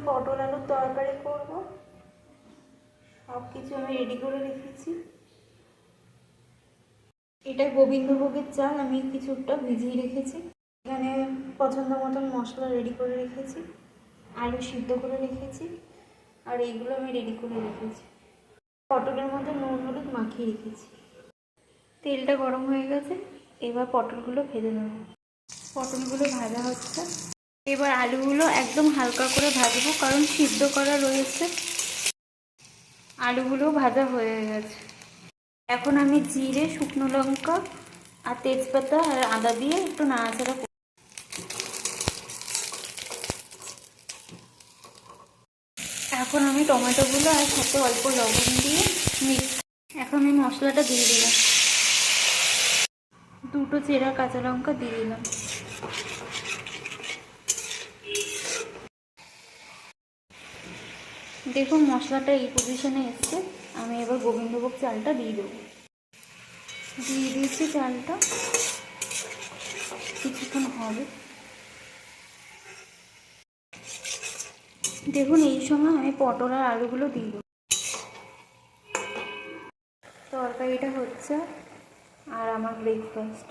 পটল আলুর তরকারি করব। সব কিছু আমি রেডি করে রেখেছি। এটা গোবিন্দভোগের চাল, আমি কিছুটা ভিজিয়ে রেখেছি। এখানে পছন্দ মতন মশলা রেডি করে রেখেছি, আলু সিদ্ধ করে রেখেছি, আর এইগুলো আমি রেডি করে রেখেছি। পটলের মধ্যে নুন হলুদ মাখিয়ে রেখেছি। তেলটা গরম হয়ে গেছে, এবার পটলগুলো ভেজে নেব। পটলগুলো ভাজা হচ্ছে। এবার আলুগুলো একদম হালকা করে ভাজবো, কারণ সিদ্ধ করা রয়েছে। আলুগুলো ভাজা হয়ে গেছে। এখন আমি জিরে, শুকনো লঙ্কা আর তেজপাতা আর আদা দিয়ে একটু নাড়াচাড়া করব। এখন আমি টমেটোগুলো আর সাথে অল্প লবণ দিয়ে মিক্স। এখন আমি মশলাটা দিয়ে দিলাম। দুটো চেরা কাঁচা লঙ্কা দিয়ে দিলাম। দেখুন মশলাটা এই পজিশনে এসছে। আমি এবার গোবিন্দভোগ চালটা দিয়ে দেবো। দিয়ে দিয়েছি চালটা, কিছুক্ষণ হবে। দেখুন এই সময় আমি পটল আর আলুগুলো দিয়ে দেবো। তরকারিটা হচ্ছে আর আমার ব্রেকফাস্ট।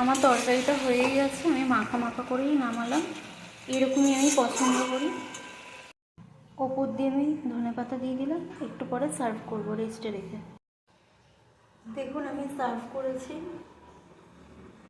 আমার তরকারিটা হয়েই গেছে, আমি মাখা মাখা করেই নামালাম। এরকমই আমি পছন্দ করি। ওপর দিয়ে আমি ধনেপাতা দিয়ে দিলাম। একটু পরে সার্ভ করবো রেস্টে রেখে। দেখুন আমি সার্ভ করেছি।